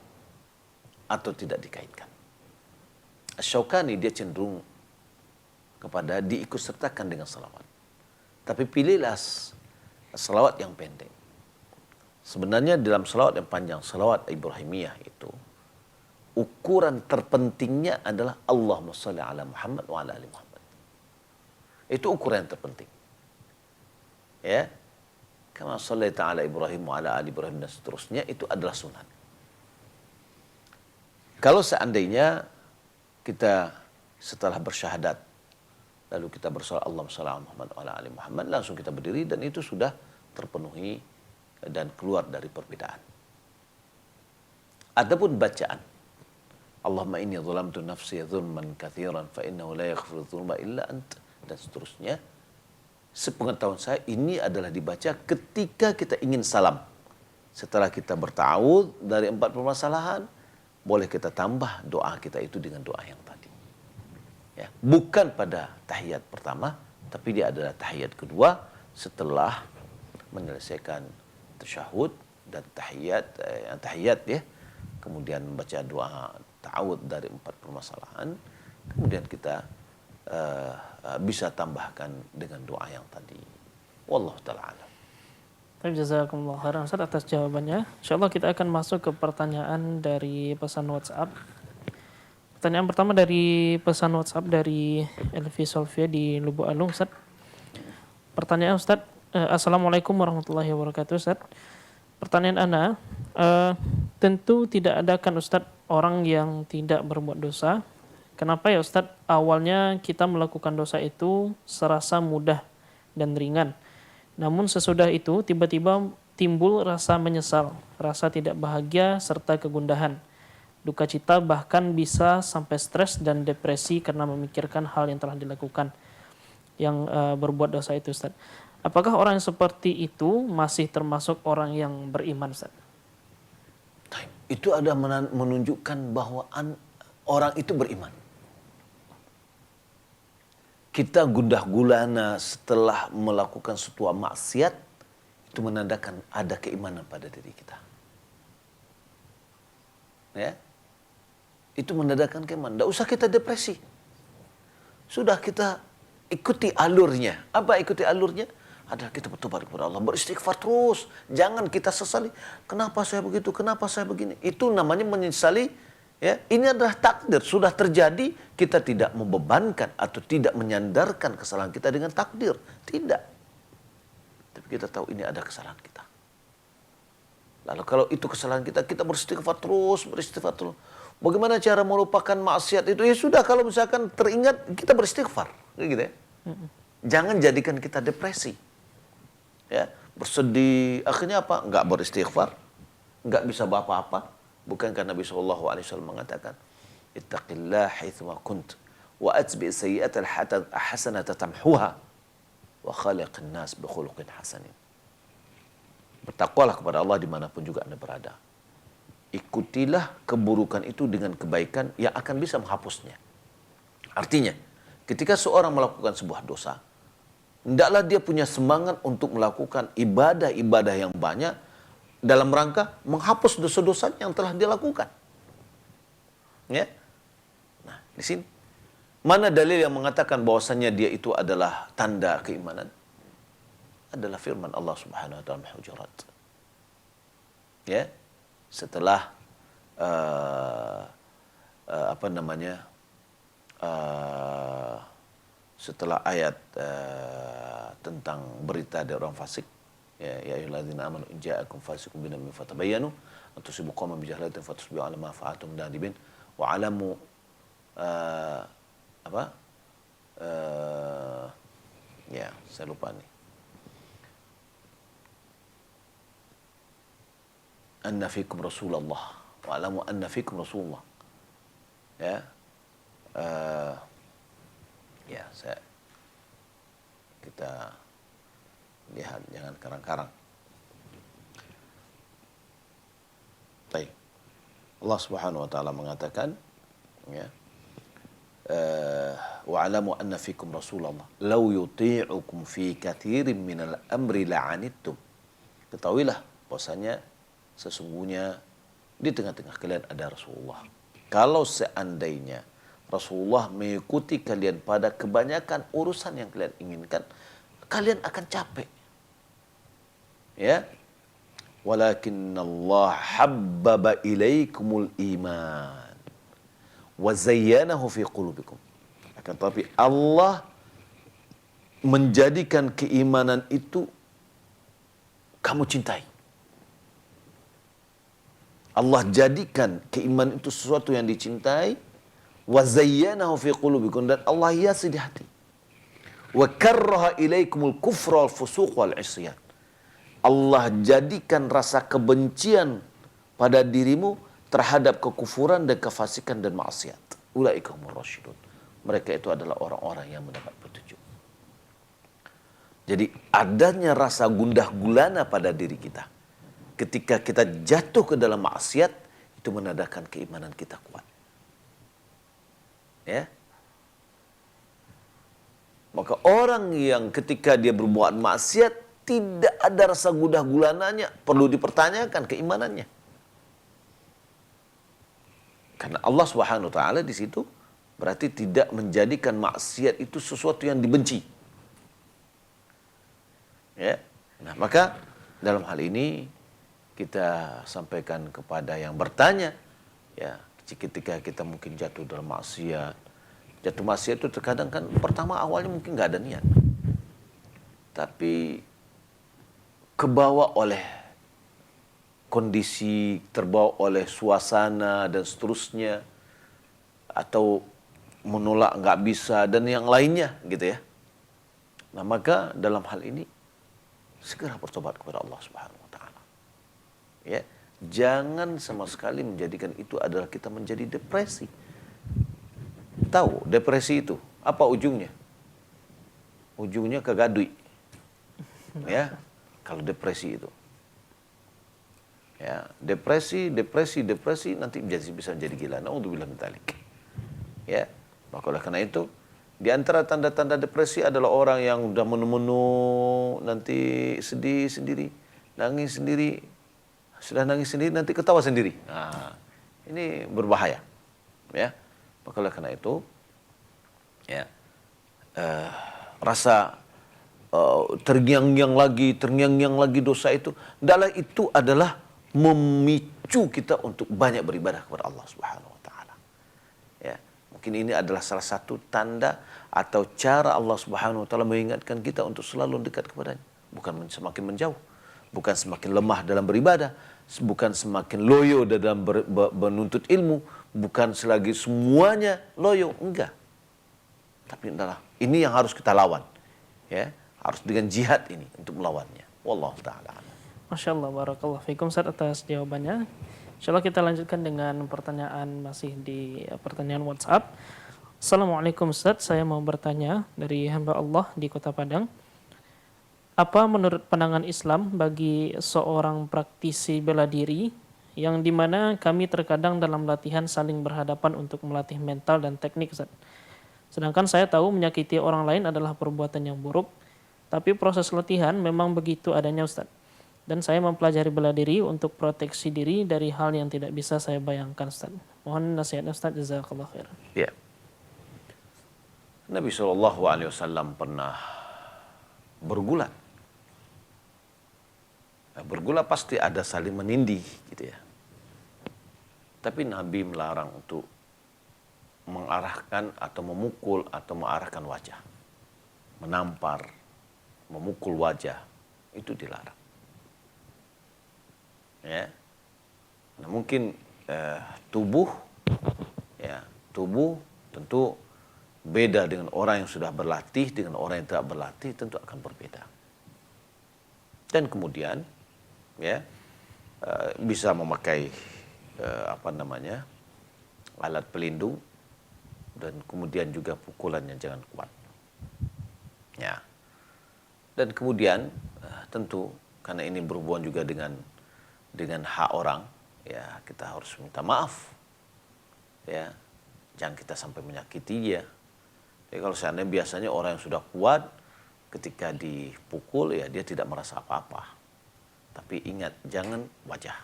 atau tidak dikaitkan. Asy-Syaukani dia cenderung kepada diikutsertakan dengan salawat. Tapi pilihlah salawat yang pendek. Sebenarnya dalam salawat yang panjang, salawat Ibrahimiyah itu, ukuran terpentingnya adalah Allahumma shalli ala Muhammad wa ala ali Muhammad. Itu ukuran yang terpenting. Ya. Kama shallaita ala Ibrahim wa ala ali Ibrahim dan seterusnya, itu adalah sunat. Kalau seandainya kita setelah bersyahadat lalu kita bersolat Allahumma shalli ala Muhammad wa ala ali Muhammad, langsung kita berdiri dan itu sudah terpenuhi dan keluar dari perbedaan. Adapun bacaan Allahumma inni zalamtu nafsi dzulman katsiran fa innahu la yaghfiru dzulma illa ant dan seterusnya, sepengetahuan saya ini adalah dibaca ketika kita ingin salam. Setelah kita berta'awudz dari 4 permasalahan, boleh kita tambah doa kita itu dengan doa yang tadi. Ya, bukan pada tahiyat pertama, tapi dia adalah tahiyat kedua setelah menyelesaikan tasyahud dan tahiyat ya. Kemudian membaca doa ta'awudz dari 4 permasalahan, kemudian kita bisa tambahkan dengan doa yang tadi. Wallahu ta'ala alam. Jazakumullah khairan Ustaz atas jawabannya. Insyaallah kita akan masuk ke pertanyaan dari pesan WhatsApp. Pertanyaan pertama dari pesan WhatsApp dari Elvi Solvia di Lubuk Alung, Ustaz. Pertanyaan Ustaz, Assalamualaikum warahmatullahi wabarakatuh, Ustaz. Pertanyaan Ana, tentu tidak ada kan Ustaz orang yang tidak berbuat dosa. Kenapa ya Ustaz awalnya kita melakukan dosa itu serasa mudah dan ringan. Namun sesudah itu tiba-tiba timbul rasa menyesal, rasa tidak bahagia serta kegundahan. Duka cita bahkan bisa sampai stres dan depresi karena memikirkan hal yang telah dilakukan yang berbuat dosa itu Ustaz. Apakah orang yang seperti itu masih termasuk orang yang beriman, Ustaz? Itu ada menunjukkan bahwa orang itu beriman. Kita gundah gulana setelah melakukan sebuah maksiat, itu menandakan ada keimanan pada diri kita. Ya, itu menandakan keimanan. Tidak usah kita depresi. Sudah kita ikuti alurnya. Apa ikuti alurnya? Adalah kita bertobat kepada Allah, beristighfar terus. Jangan kita sesali. Kenapa saya begitu? Kenapa saya begini? Itu namanya menyesali. Ya, ini adalah takdir, sudah terjadi, kita tidak membebankan atau tidak menyandarkan kesalahan kita dengan takdir. Tidak. Tapi kita tahu ini ada kesalahan kita. Lalu kalau itu kesalahan kita, kita beristighfar terus, beristighfar terus. Bagaimana cara melupakan maksiat itu? Ya sudah, kalau misalkan teringat, kita beristighfar. Gitu ya. Jangan jadikan kita depresi. Ya, bersedih, akhirnya apa? Enggak beristighfar, enggak bisa apa-apa. Bukankah Nabi SAW mengatakan, Ittaqillah haithuma kunt, wa atbi sayyi'atal hasanata tamhuha, wa khaliqin nas bi khuluqin hasanin. Bertakwalah kepada Allah dimanapun juga Anda berada. Ikutilah keburukan itu dengan kebaikan yang akan bisa menghapusnya. Artinya, ketika seorang melakukan sebuah dosa, hendaklah dia punya semangat untuk melakukan ibadah-ibadah yang banyak dalam rangka menghapus dosa-dosa yang telah dia lakukan. Ya. Nah, di sini mana dalil yang mengatakan bahwasannya dia itu adalah tanda keimanan? Adalah firman Allah Subhanahu wa taala Al-Hujurat. Ya. Setelah setelah ayat tentang berita dari orang fasik, ya ayyuhalladzina amanu in ja'akum fasiqun binaba'in fatabayyanu an tusibu qauman bijahalatin fatusbihu 'ala ma fa'altum nadibin wa 'alamu ya saya lupa nih, anna fikum Rasulullah wa 'alamu anna fikum Rasulullah. Ya, ya kita lihat, jangan karang-karang. Baik. Allah Subhanahu wa taala mengatakan, ya, wa'lamu anna fikum Rasulullah law yuti'ukum fi katsirin minal amri la'anittum. Ketahuilah bahwasanya sesungguhnya di tengah-tengah kalian ada Rasulullah. Kalau seandainya Rasulullah mengikuti kalian pada kebanyakan urusan yang kalian inginkan, kalian akan capek. Ya, walakin Allah habbaba ilaikumul iman wa zayyanahu fi qulubikum. Akan tetapi Allah menjadikan keimanan itu kamu cintai. Allah jadikan keimanan itu sesuatu yang dicintai, wa zayyanahu fi qulubikum, dan Allah hiasi di hati. Wa karraha ilaikumul kufra wal fusuq wal isyan. Allah jadikan rasa kebencian pada dirimu terhadap kekufuran dan kefasikan dan maksiat. Ulaika humur rasyidun. Mereka itu adalah orang-orang yang mendapat petunjuk. Jadi adanya rasa gundah gulana pada diri kita ketika kita jatuh ke dalam maksiat, itu menandakan keimanan kita kuat. Ya. Maka orang yang ketika dia berbuat maksiat tidak ada rasa gundah gulananya, perlu dipertanyakan keimanannya. Karena Allah Subhanahu wa taala di situ berarti tidak menjadikan maksiat itu sesuatu yang dibenci. Ya. Nah, maka dalam hal ini kita sampaikan kepada yang bertanya, ya, ketika kita mungkin jatuh dalam maksiat. Jatuh maksiat itu terkadang kan pertama awalnya mungkin nggak ada niat. Tapi kebawa oleh kondisi, terbawa oleh suasana dan seterusnya, atau menolak nggak bisa dan yang lainnya gitu ya. Nah, maka dalam hal ini segera bertobat kepada Allah Subhanahu wa taala. Ya, jangan sama sekali menjadikan itu adalah kita menjadi depresi. Tahu depresi itu apa ujungnya? Ujungnya ke gadui. Ya, kalau depresi itu. Ya, depresi nanti bisa menjadi gila. Naudzubillah min dzalik. Ya, maka oleh karena itu di antara tanda-tanda depresi adalah orang yang udah menu-menu nanti sedih sendiri, nangis sendiri, sudah nangis sendiri nanti ketawa sendiri. Nah, ini berbahaya. Ya, maka oleh karena itu, ya, rasa terngiang-ngiang lagi dosa itu, itu adalah memicu kita untuk banyak beribadah kepada Allah Subhanahu wa taala. Ya, mungkin ini adalah salah satu tanda atau cara Allah Subhanahu wa taala mengingatkan kita untuk selalu dekat kepadanya, bukan semakin menjauh, bukan semakin lemah dalam beribadah, bukan semakin loyo dalam menuntut ilmu, bukan selagi semuanya loyo, enggak. Tapi adalah ini yang harus kita lawan. Ya, harus dengan jihad ini untuk melawannya. Wallahu taala. Masya Allah, barakallahu fikum Ustaz atas jawabannya. Insyaallah kita lanjutkan dengan pertanyaan masih di pertanyaan WhatsApp. Assalamualaikum Ustaz, saya mau bertanya dari hamba Allah di Kota Padang. Apa menurut pandangan Islam bagi seorang praktisi bela diri yang dimana kami terkadang dalam latihan saling berhadapan untuk melatih mental dan teknik Ustaz. Sedangkan saya tahu menyakiti orang lain adalah perbuatan yang buruk, tapi proses latihan memang begitu adanya Ustaz. Dan saya mempelajari bela diri untuk proteksi diri dari hal yang tidak bisa saya bayangkan Ustaz. Mohon nasihat Ustaz, jazakallahu khairan. Ya. Nabi SAW pernah bergulat. Bergulat pasti ada saling menindih gitu ya. Tapi Nabi melarang untuk mengarahkan atau memukul atau mengarahkan wajah. Menampar, memukul wajah, itu dilarang. Ya. Nah, mungkin tubuh tentu beda dengan orang yang sudah berlatih dengan orang yang tidak berlatih, tentu akan berbeda. Dan kemudian ya bisa memakai alat pelindung, dan kemudian juga pukulannya jangan kuat. Ya. Dan kemudian tentu karena ini berhubungan juga dengan hak orang, ya kita harus minta maaf. Ya. Jangan kita sampai menyakiti dia. Jadi kalau seandainya biasanya orang yang sudah kuat ketika dipukul ya dia tidak merasa apa-apa. Tapi ingat jangan wajah.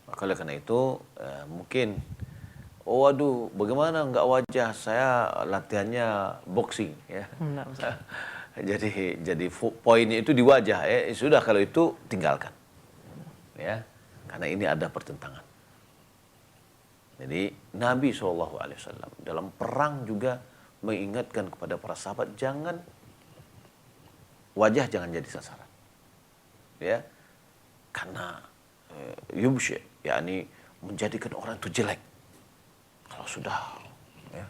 Maka oleh karena itu mungkin waduh, bagaimana enggak wajah? Saya latihannya boxing, ya. Jadi poinnya itu di wajah, ya. Sudah kalau itu tinggalkan, ya. Karena ini ada pertentangan. Jadi Nabi SAW dalam perang juga mengingatkan kepada para sahabat wajah jangan jadi sasaran, ya. Karena yubsyi, yakni menjadikan orang itu jelek. Kalau sudah ya,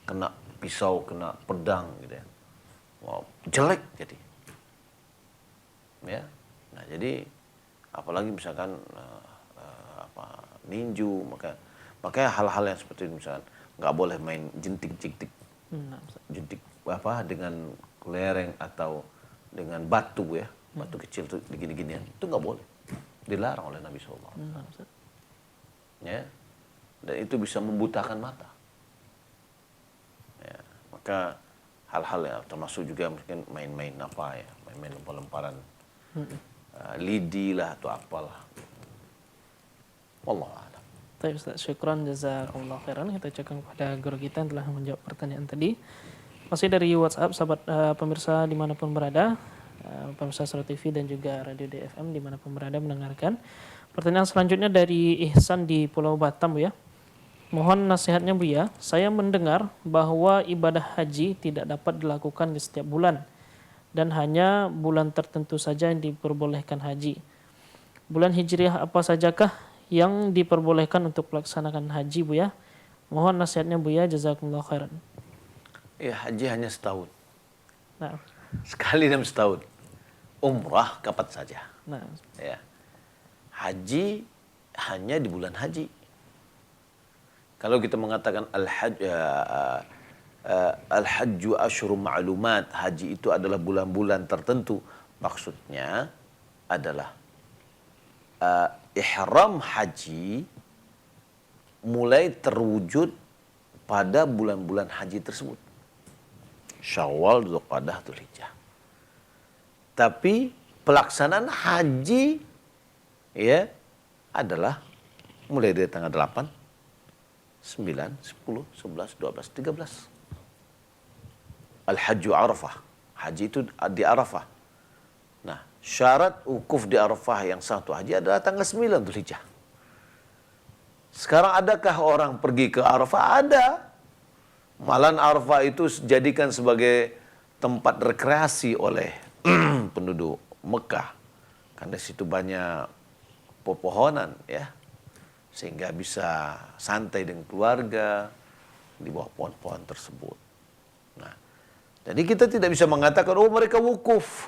kena pisau, kena pedang gitu ya. Wow, jelek jadi. Ya. Nah, jadi apalagi misalkan ninju, makanya hal-hal yang seperti itu misalkan nggak boleh main jentik-jentik. Jentik dengan kelereng atau dengan batu ya. Batu kecil tuh begini-ginian. Itu nggak boleh. Dilarang oleh Nabi SAW. Ya. Dan itu bisa membutakan mata. Ya, maka hal-hal ya termasuk juga mungkin main-main main-main lempar-lemparan lidi lah atau apalah. Wallahu a'lam. Baik Ustaz, syukran jazakallahu khairan. Kita ucapkan kepada guru kita yang telah menjawab pertanyaan tadi. Masih dari WhatsApp, sahabat pemirsa dimanapun berada, pemirsa Sura TV dan juga Radio DFM dimanapun berada mendengarkan. Pertanyaan selanjutnya dari Ihsan di Pulau Batam, Bu ya. Mohon nasihatnya Bu ya, saya mendengar bahwa ibadah haji tidak dapat dilakukan di setiap bulan dan hanya bulan tertentu saja yang diperbolehkan haji. Bulan Hijriah apa sajakah yang diperbolehkan untuk melaksanakan haji Bu ya? Mohon nasihatnya Bu ya, jazakumullah khairan. Ya, haji hanya setahun. Nah. Sekali dalam setahun. Umrah kapan saja. Nah. Ya. Haji hanya di bulan haji. Kalau kita mengatakan al-hajju asyhurun ma'lumat, haji itu adalah bulan-bulan tertentu. Maksudnya adalah ihram haji mulai terwujud pada bulan-bulan haji tersebut. Syawal, Dzulqa'dah, Dzulhijjah. Tapi pelaksanaan haji ya adalah mulai dari tanggal 8, 9, 10, 11, 12, 13. Al-Hajju Arafah. Haji itu di Arafah. Nah, syarat wukuf di Arafah yang satu haji adalah tanggal 9 Dzulhijjah. Sekarang adakah orang pergi ke Arafah? Ada. Malahan Arafah itu dijadikan sebagai tempat rekreasi oleh penduduk Mekah. Karena di situ banyak pepohonan ya. Sehingga bisa santai dengan keluarga di bawah pohon-pohon tersebut. Nah, jadi kita tidak bisa mengatakan, oh mereka wukuf.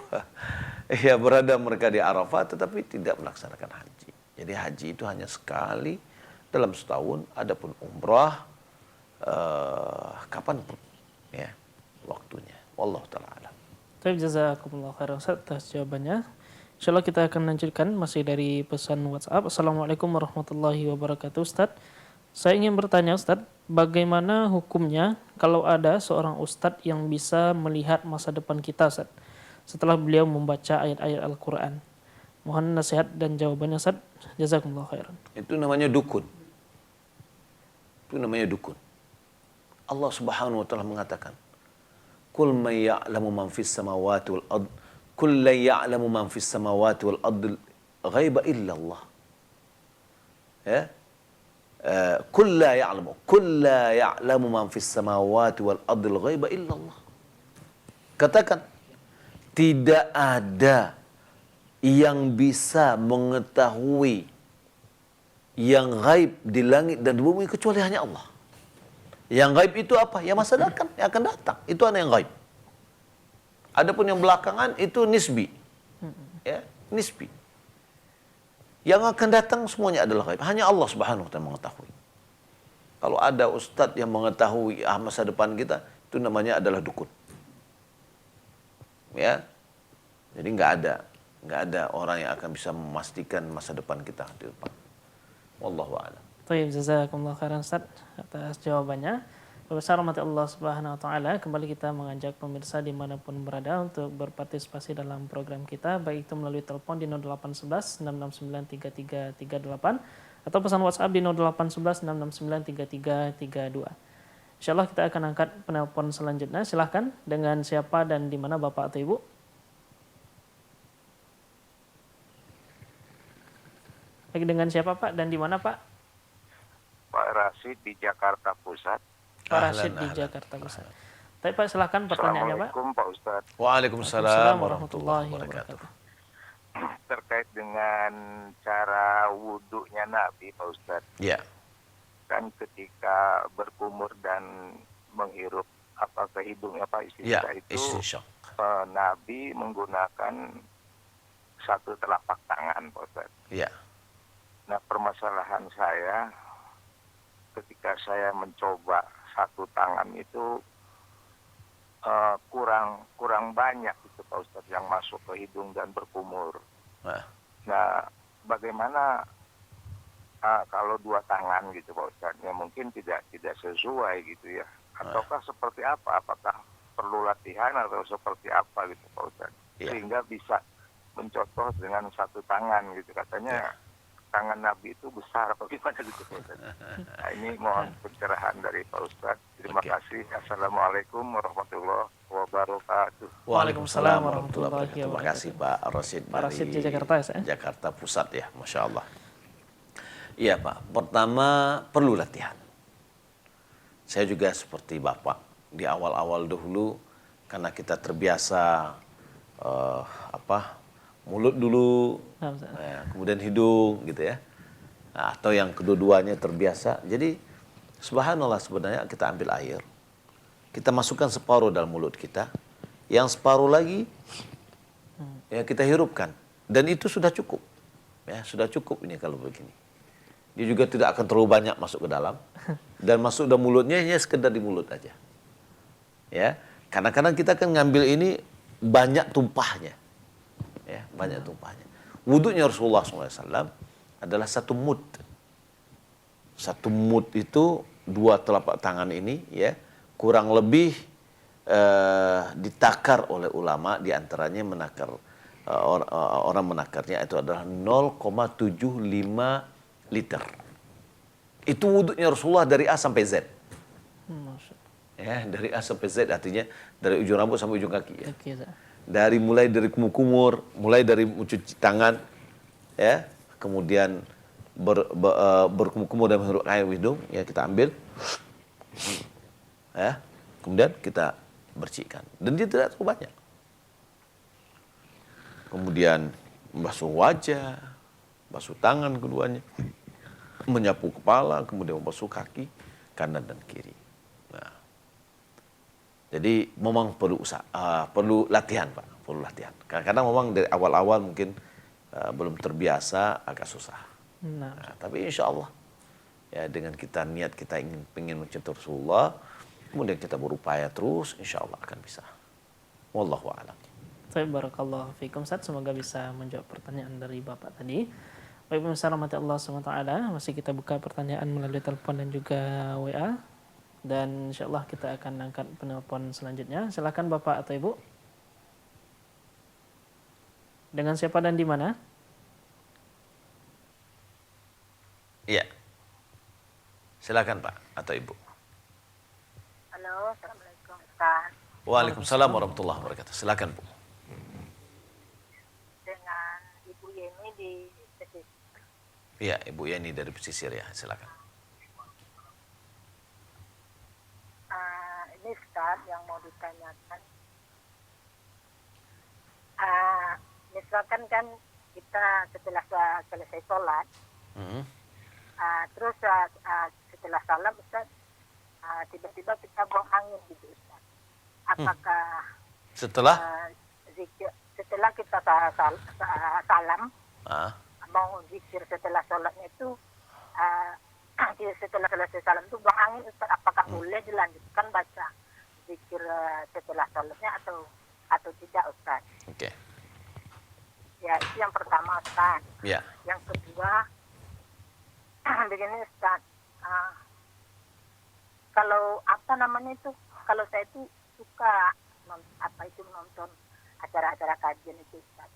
Ya berada mereka di Arafah tetapi tidak melaksanakan haji. Jadi haji itu hanya sekali dalam setahun, adapun umrah kapanpun ya waktunya. Wallahu ta'ala alam. Baik, jazakumullah khairan Ustaz atas jawabannya. Insyaallah kita akan lanjutkan masih dari pesan WhatsApp. Assalamualaikum warahmatullahi wabarakatuh Ustaz. Saya ingin bertanya Ustaz, bagaimana hukumnya kalau ada seorang Ustaz yang bisa melihat masa depan kita Ustaz, setelah beliau membaca ayat-ayat Al-Quran? Mohon nasihat dan jawabannya Ustaz. Jazakumullah khairan. Itu namanya dukun. Itu namanya dukun. Allah Subhanahu wa taala mengatakan, "Qul man ya'lamu man fis samawati wal ard, qul la ya'lamu man fis samawati wal ard ghaiba illa Allah." Ya. Qul la ya'lamu man fis samawati wal ard ghaiba illa Allah. Katakan, tidak ada yang bisa mengetahui yang gaib di langit dan di bumi kecuali hanya Allah. Yang gaib itu apa? Yang masa datang, yang akan datang. Itu yang gaib. Adapun yang belakangan itu nisbi. Ya, nisbi. Yang akan datang semuanya adalah gaib. Hanya Allah Subhanahu wa taala mengetahui. Kalau ada ustadz yang mengetahui masa depan kita, itu namanya adalah dukun. Ya. Jadi nggak ada orang yang akan bisa memastikan masa depan kita di depan. Wallahu a'lam. Baik, jazakumullah khairan Ustaz atas jawabannya. Pemirsa rahmati Allah Subhanahu wa taala, kembali kita mengajak pemirsa dimanapun berada untuk berpartisipasi dalam program kita, baik itu melalui telepon di 0811 669 3338 atau pesan WhatsApp di 0811 669 3332. Insyaallah kita akan angkat penelpon selanjutnya. Silahkan, dengan siapa dan di mana Bapak atau Ibu? Baik, dengan siapa Pak dan di mana Pak? Pak Rasid di Jakarta Pusat. Pak Rasid di Jakarta Pusat. Tapi Pak silahkan pertanyaannya Pak. Assalamualaikum Pak Ustadz. Waalaikumsalam warahmatullahi wabarakatuh. Terkait dengan cara wudhunya Nabi Pak Ustadz. Ya. Kan ketika berkumur dan menghirup ke hidungnya Pak Ya, itu istinsyaq. Nabi menggunakan satu telapak tangan Pak Ustadz. Ya. Nah permasalahan saya, ketika saya mencoba satu tangan itu kurang banyak itu Pak Ustadz yang masuk ke hidung dan berkumur. Nah bagaimana kalau dua tangan gitu Pak Ustadz, ya mungkin tidak sesuai gitu ya, ataukah seperti apa? Apakah perlu latihan atau seperti apa gitu Pak Ustadz, sehingga bisa mencontoh dengan satu tangan gitu, katanya tangan Nabi itu besar, bagaimana gitu Pak Ustadz. Nah, ini mohon pencerahan dari Pak Ustadz. Terima kasih. Assalamualaikum warahmatullahi wabarakatuh. Waalaikumsalam warahmatullahi wabarakatuh. Terima kasih Pak Rasid Pak Rasid di Jakarta ya? Jakarta Pusat ya, Masya Allah. Iya Pak, pertama perlu latihan. Saya juga seperti Bapak, di awal-awal dahulu karena kita terbiasa mulut dulu, kemudian hidung gitu ya. Nah, atau yang kedua-duanya terbiasa. Jadi subhanallah, sebenarnya kita ambil air, kita masukkan separuh dalam mulut kita, yang separuh lagi ya kita hirupkan, dan itu sudah cukup. Ya, sudah cukup ini kalau begini. Dia juga tidak akan terlalu banyak masuk ke dalam, dan masuk dalam mulutnya hanya sekedar di mulut aja. Ya, kadang-kadang kita kan ngambil ini banyak tumpahnya. Ya, banyak tumpahnya. Wudunya Rasulullah SAW adalah satu mud. Satu mud itu dua telapak tangan ini, ya, kurang lebih ditakar oleh ulama, diantaranya menakar orang menakarnya itu adalah 0,75 liter. Itu wudunya Rasulullah dari A sampai Z. Ya, dari A sampai Z artinya dari ujung rambut sampai ujung kaki. Ya. Mulai dari kumur-kumur, mulai dari mencuci tangan, ya, kemudian berkumur-kumur dan menghirup air hidung, ya kita ambil, ya, kemudian kita bersihkan. Dan dia tidak terlalu banyak. Kemudian membasuh wajah, basuh tangan keduanya, menyapu kepala, kemudian membasuh kaki kanan dan kiri. Nah, jadi memang perlu perlu latihan, Pak, perlu latihan. Kadang-kadang memang dari awal-awal mungkin belum terbiasa, agak susah. Nah, tapi insya Allah, ya, dengan kita niat kita ingin mencintai Rasulullah, kemudian kita berupaya terus, insya Allah akan bisa. Wallahu a'lam. Barakallahu fikum, Ustaz. Semoga bisa menjawab pertanyaan dari Bapak tadi. Baik, pemirsa rahmati Allah SWT, masih kita buka pertanyaan melalui telepon dan juga WA. Dan insya Allah kita akan angkat penelpon selanjutnya. Silakan Bapak atau Ibu. Dengan siapa dan di mana? Iya. Silakan Pak atau Ibu. Halo, Assalamualaikum Ustaz. Waalaikumsalam warahmatullahi wabarakatuh. Silakan Bu. Dengan Ibu Yeni di Pesisir. Iya, Ibu Yeni dari Pesisir, ya, silakan. Ini Ustaz yang mau ditanyakan. Misalkan kan kita setelah selesai sholat, terus setelah salam Ustaz, tiba-tiba kita buang angin gitu Ustaz. Apakah setelah setelah kita salam, mau zikir setelah sholatnya itu, setelah selesai salam itu buang angin Ustaz, apakah boleh dilanjutkan baca zikir setelah sholatnya atau tidak Ustaz? Oke. Ya, itu yang pertama Ustaz. Ya. Yang kedua, begini Ustaz, kalau apa namanya itu, kalau saya itu suka nonton acara-acara kajian itu Ustaz.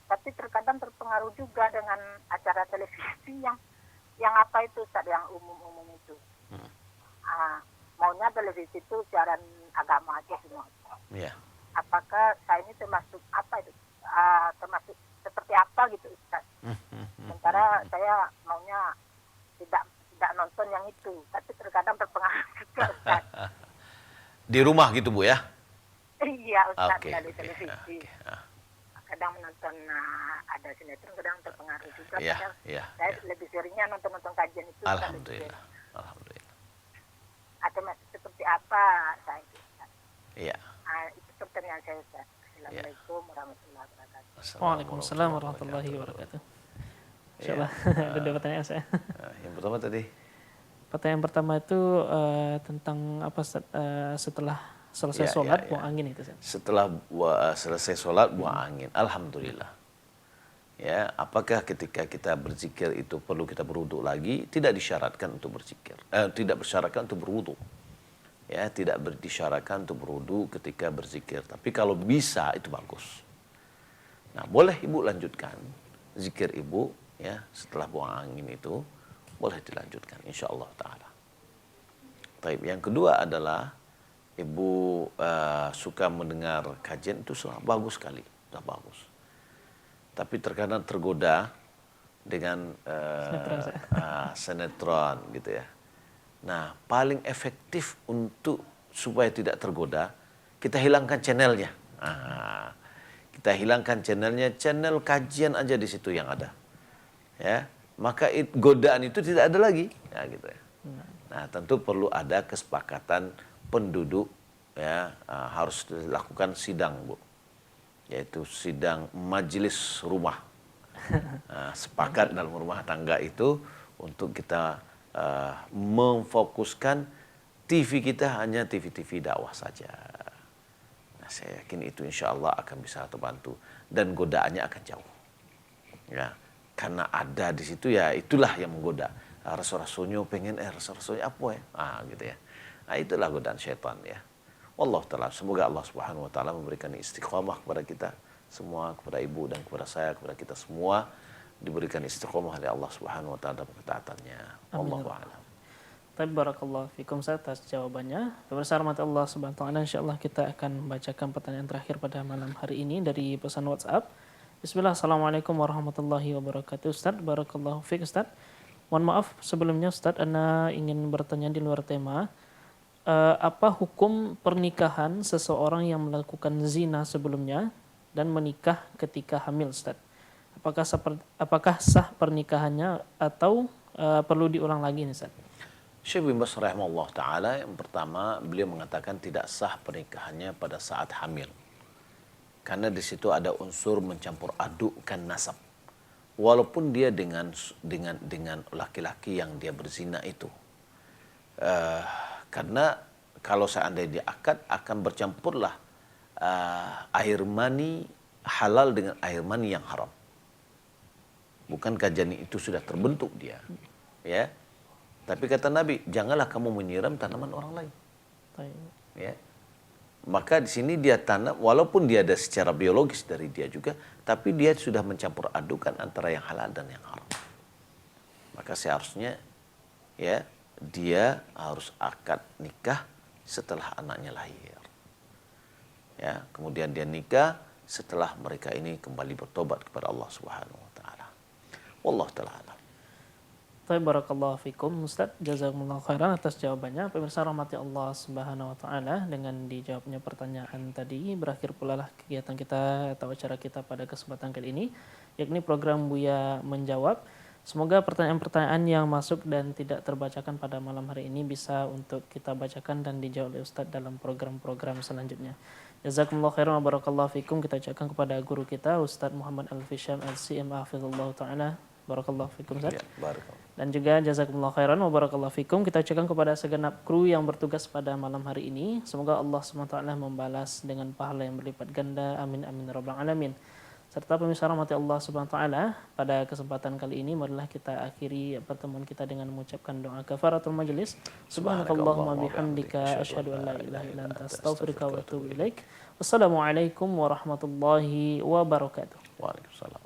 Tapi terkadang terpengaruh juga dengan acara televisi yang apa itu Ustaz, yang umum-umum itu. Maunya televisi itu siaran agama aja semua Ustaz. Yeah. Apakah saya ini termasuk apa itu? Termasuk seperti apa gitu Ustaz? Sementara saya maunya tidak nonton yang itu, tapi terkadang terpengaruh juga Ustaz. Di rumah gitu Bu ya? Iya Ustaz, Okay, dari televisi. Kadang menonton ada sinetron, kadang terpengaruh juga. Saya lebih seringnya nonton kajian itu. Alhamdulillah. Alhamdulillah. Atau seperti apa saya itu Ustaz? Iya. Itu pertanyaan saya Ustaz. Assalamualaikum warahmatullahi wabarakatuh. Waalaikumsalam warahmatullahi wabarakatuh. Insyaallah ada dua pertanyaan saya. Yang pertama tadi. Pertanyaan pertama itu tentang apa setelah selesai sholat buang angin itu. Setelah selesai sholat buang angin. Alhamdulillah. Ya, apakah ketika kita berzikir itu perlu kita berwudu lagi? Tidak disyaratkan untuk berzikir. Tidak bersyaratkan untuk berwudu. Ya, tidak disyaratkan untuk berwudu ketika berzikir. Tapi kalau bisa itu bagus. Nah, boleh Ibu lanjutkan zikir Ibu, ya, setelah buang angin itu boleh dilanjutkan insyaallah taala. Baik, yang kedua adalah Ibu suka mendengar kajian itu sudah bagus sekali, sudah bagus. Tapi terkadang tergoda dengan sinetron gitu ya. Nah, paling efektif untuk supaya tidak tergoda, kita hilangkan channelnya. Kita hilangkan channelnya, channel kajian aja di situ yang ada. Ya, maka godaan itu tidak ada lagi. Ya, gitu ya. Nah, tentu perlu ada kesepakatan penduduk, ya, harus dilakukan sidang, Bu. Yaitu sidang majelis rumah. Sepakat dalam rumah tangga itu untuk kita memfokuskan TV kita hanya TV-TV dakwah saja. Nah, saya yakin itu insya Allah akan bisa terbantu dan godaannya akan jauh. Ya, karena ada di situ ya itulah yang menggoda. Rasul-rasulnya pengen rasul-rasulnya apa ya? Gitu ya. Nah, itulah godaan syaitan ya. Wallahu taala. Semoga Allah Subhanahu wa taala memberikan istiqamah kepada kita semua, kepada ibu dan kepada saya, kepada kita semua diberikan istiqamah oleh Allah Subhanahu wa taala dalam ketaatannya. Wallahu a'lam. Barakallahu fikum atas jawabannya. Pemirsa rahmat Allah Subhanahu wa taala, insyaallah kita akan membacakan pertanyaan terakhir pada malam hari ini dari pesan WhatsApp. Bismillah, Assalamualaikum warahmatullahi wabarakatuh. Ustaz, barakallahu fiik Ustaz. Mohon maaf sebelumnya Ustaz, Ana ingin bertanya di luar tema. Apa hukum pernikahan seseorang yang melakukan zina sebelumnya dan menikah ketika hamil Ustaz? Apakah sah pernikahannya atau perlu diulang lagi nih Ustaz? Syekh bin Baz rahimahullah ta'ala yang pertama beliau mengatakan tidak sah pernikahannya pada saat hamil. Karena di situ ada unsur mencampur adukkan nasab. Walaupun dia dengan laki-laki yang dia berzina itu. Karena kalau seandainya dia akad akan bercampurlah air mani halal dengan air mani yang haram. Bukankah janin itu sudah terbentuk dia? Ya. Tapi kata Nabi, janganlah kamu menyiram tanaman orang lain. Ya. Maka di sini dia tanam, walaupun dia ada secara biologis dari dia juga, tapi dia sudah mencampur adukan antara yang halal dan yang haram. Maka seharusnya ya dia harus akad nikah setelah anaknya lahir. Ya, kemudian dia nikah setelah mereka ini kembali bertobat kepada Allah Subhanahu wa taala. Wallahu taala alam. Barakallahu fikum Ustaz, jazakumullah khairan atas jawabannya. Pemirsa rahmati Allah Subhanahu wa taala, dengan dijawabnya pertanyaan tadi berakhir pula lah kegiatan kita atau acara kita pada kesempatan kali ini, yakni program Buya Menjawab. Semoga pertanyaan-pertanyaan yang masuk dan tidak terbacakan pada malam hari ini bisa untuk kita bacakan dan dijawab oleh Ustaz dalam program-program selanjutnya. Jazakumullah khairan wa barakallahu fikum. Kita ucapkan kepada guru kita Ustaz Muhammad Al-Fisham Al-CM hafizallahu taala. Barakallahu fikum Ustaz. Ya, barakallahu. Dan juga jazakumullah khairan wa barakallahu fikum. Kita ucapkan kepada segenap kru yang bertugas pada malam hari ini. Semoga Allah SWT membalas dengan pahala yang berlipat ganda. Amin amin rabbal alamin. Serta pemirsa rahmati Allah SWT, pada kesempatan kali ini marilah kita akhiri pertemuan kita dengan mengucapkan doa kafaratul majlis. Subhanakallahumma bihamdika asyhadu an la ilaha illa anta astaghfiruka wa atubu ilaik. Wassalamualaikum warahmatullahi wabarakatuh. Waalaikumsalam.